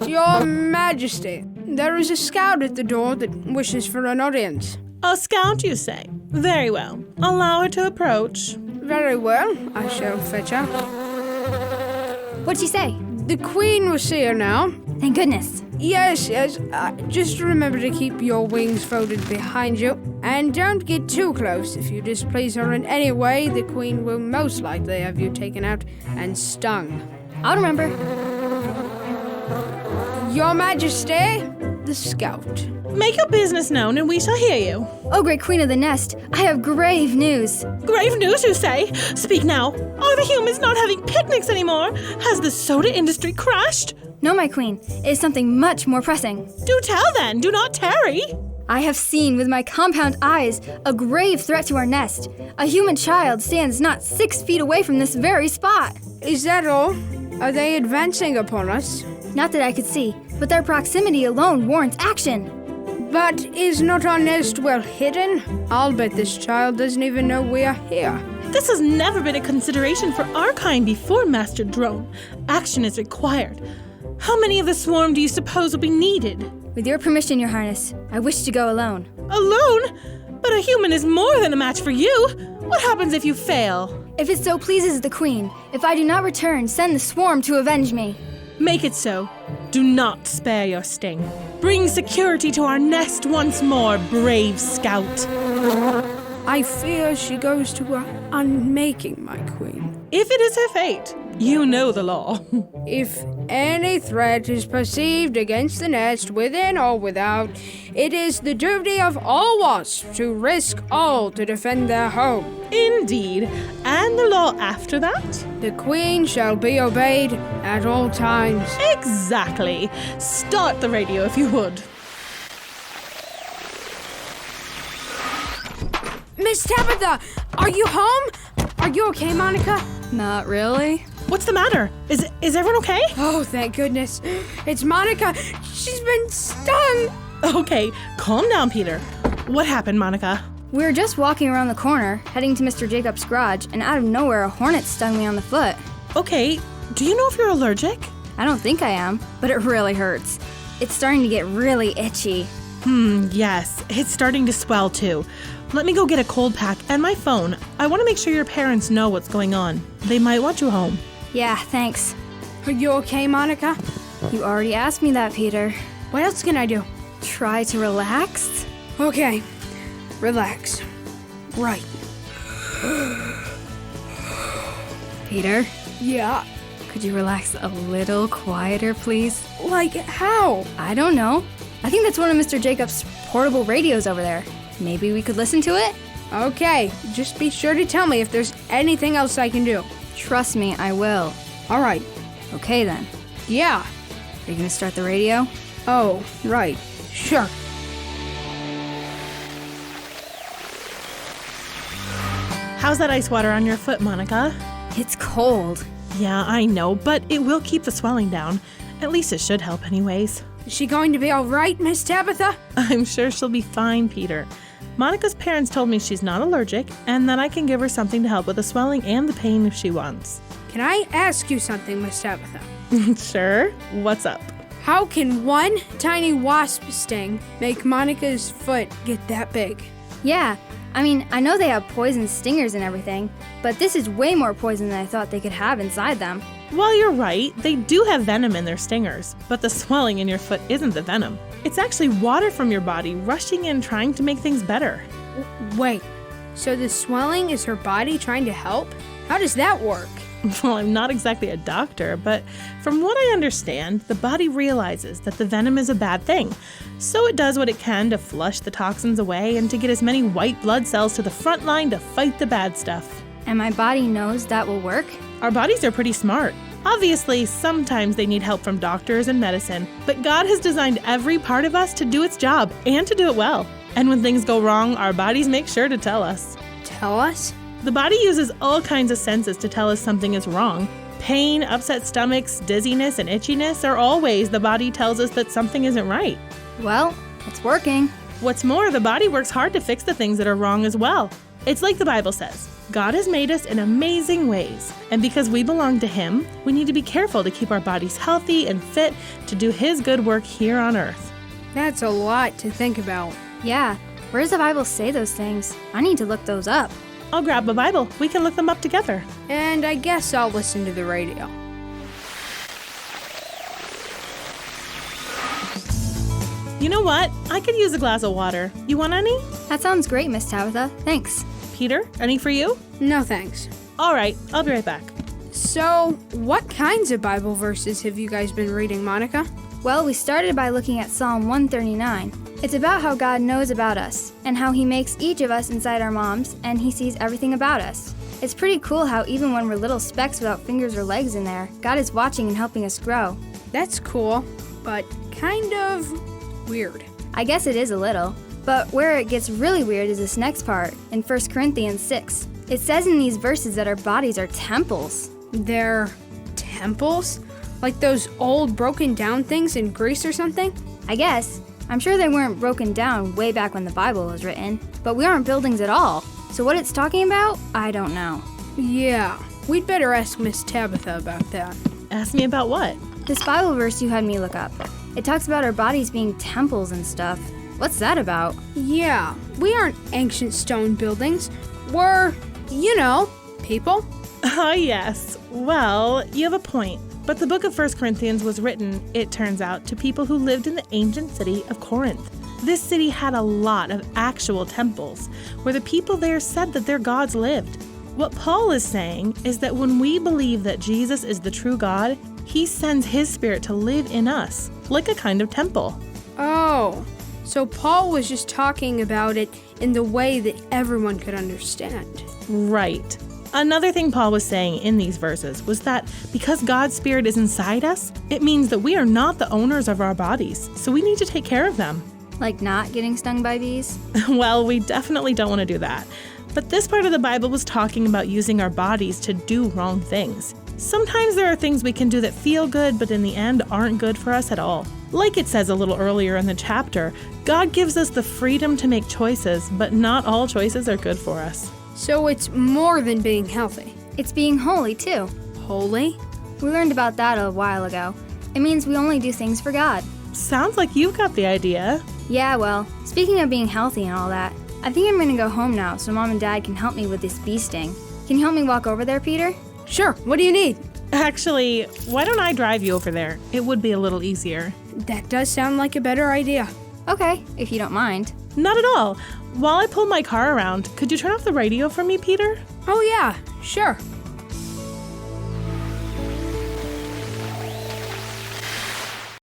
Your Majesty, there is a scout at the door that wishes for an audience. A scout, you say? Very well. Allow her to approach. Very well, I shall fetch her. What'd she say? The Queen will see her now. Thank goodness. Yes. Just remember to keep your wings folded behind you. And don't get too close. If you displease her in any way, the Queen will most likely have you taken out and stung. I'll remember. Your Majesty, the scout. Make your business known and we shall hear you. Oh, great Queen of the Nest, I have grave news. Grave news, you say? Speak now. Are the humans not having picnics anymore? Has the soda industry crashed? No, my queen, it is something much more pressing. Do tell then, do not tarry. I have seen with my compound eyes a grave threat to our nest. A human child stands not 6 feet away from this very spot. Is that all? Are they advancing upon us? Not that I could see, but their proximity alone warrants action. But is not our nest well hidden? I'll bet this child doesn't even know we are here. This has never been a consideration for our kind before, Master Drone. Action is required. How many of the swarm do you suppose will be needed? With your permission, Your Highness, I wish to go alone. Alone? But a human is more than a match for you. What happens if you fail? If it so pleases the Queen, if I do not return, send the swarm to avenge me. Make it so. Do not spare your sting. Bring security to our nest once more, brave scout. I fear she goes to her unmaking, my queen. If it is her fate, you know the law. If any threat is perceived against the nest, within or without, it is the duty of all wasps to risk all to defend their home. Indeed. And the law after that? The queen shall be obeyed at all times. Exactly. Start the radio if you would. Miss Tabitha, are you home? Are you okay, Monica? Not really. What's the matter? Is everyone okay? Oh, thank goodness. It's Monica. She's been stung. Okay, calm down, Peter. What happened, Monica? We were just walking around the corner, heading to Mr. Jacobs' garage, and out of nowhere a hornet stung me on the foot. Okay, do you know if you're allergic? I don't think I am, but it really hurts. It's starting to get really itchy. Yes, it's starting to swell too. Let me go get a cold pack and my phone. I want to make sure your parents know what's going on. They might want you home. Yeah, thanks. Are you okay, Monica? You already asked me that, Peter. What else can I do? Try to relax? Okay, relax. Right. Peter, Yeah. could you relax a little quieter, please? Like how? I don't know. I think that's one of Mr. Jacobs' portable radios over there. Maybe we could listen to it? Okay, just be sure to tell me if there's anything else I can do. Trust me, I will. All right. Okay then. Yeah. Are you gonna start the radio? Oh, right. Sure. How's that ice water on your foot, Monica? It's cold. Yeah, I know, but it will keep the swelling down. At least it should help anyways. Is she going to be all right, Miss Tabitha? I'm sure she'll be fine, Peter. Monica's parents told me she's not allergic and that I can give her something to help with the swelling and the pain if she wants. Can I ask you something, Miss Tabitha? Sure. What's up? How can one tiny wasp sting make Monica's foot get that big? Yeah, I mean, I know they have poison stingers and everything, but this is way more poison than I thought they could have inside them. Well, you're right. They do have venom in their stingers, but the swelling in your foot isn't the venom. It's actually water from your body rushing in trying to make things better. Wait, so the swelling is her body trying to help? How does that work? Well, I'm not exactly a doctor, but from what I understand, the body realizes that the venom is a bad thing. So it does what it can to flush the toxins away and to get as many white blood cells to the front line to fight the bad stuff. And my body knows that will work? Our bodies are pretty smart. Obviously, sometimes they need help from doctors and medicine, but God has designed every part of us to do its job and to do it well. And when things go wrong, our bodies make sure to tell us. Tell us? The body uses all kinds of senses to tell us something is wrong. Pain, upset stomachs, dizziness, and itchiness are all ways the body tells us that something isn't right. Well, it's working. What's more, the body works hard to fix the things that are wrong as well. It's like the Bible says, God has made us in amazing ways, and because we belong to Him, we need to be careful to keep our bodies healthy and fit to do His good work here on earth. That's a lot to think about. Yeah, where does the Bible say those things? I need to look those up. I'll grab a Bible. We can look them up together. And I guess I'll listen to the radio. You know what? I could use a glass of water. You want any? That sounds great, Miss Tabitha. Thanks. Peter, any for you? No thanks. All right, I'll be right back. So, what kinds of Bible verses have you guys been reading, Monica? Well, we started by looking at Psalm 139. It's about how God knows about us, and how He makes each of us inside our moms, and He sees everything about us. It's pretty cool how even when we're little specks without fingers or legs in there, God is watching and helping us grow. That's cool, but kind of weird. I guess it is a little. But where it gets really weird is this next part, in 1 Corinthians 6. It says in these verses that our bodies are temples. They're temples? Like those old broken down things in Greece or something? I guess. I'm sure they weren't broken down way back when the Bible was written, but we aren't buildings at all. So what it's talking about, I don't know. Yeah, we'd better ask Miss Tabitha about that. Ask me about what? This Bible verse you had me look up. It talks about our bodies being temples and stuff. What's that about? Yeah, we aren't ancient stone buildings. We're, people. Yes. Well, you have a point. But the book of 1 Corinthians was written, it turns out, to people who lived in the ancient city of Corinth. This city had a lot of actual temples, where the people there said that their gods lived. What Paul is saying is that when we believe that Jesus is the true God, He sends His Spirit to live in us, like a kind of temple. Oh, so Paul was just talking about it in the way that everyone could understand. Right. Another thing Paul was saying in these verses was that because God's Spirit is inside us, it means that we are not the owners of our bodies, so we need to take care of them. Like not getting stung by bees? Well, we definitely don't want to do that. But this part of the Bible was talking about using our bodies to do wrong things. Sometimes there are things we can do that feel good, but in the end aren't good for us at all. Like it says a little earlier in the chapter, God gives us the freedom to make choices, but not all choices are good for us. So it's more than being healthy. It's being holy, too. Holy? We learned about that a while ago. It means we only do things for God. Sounds like you got the idea. Yeah, well, speaking of being healthy and all that, I think I'm gonna go home now so Mom and Dad can help me with this bee sting. Can you help me walk over there, Peter? Sure, what do you need? Actually, why don't I drive you over there? It would be a little easier. That does sound like a better idea. Okay, if you don't mind. Not at all. While I pull my car around, could you turn off the radio for me, Peter? Oh yeah, sure.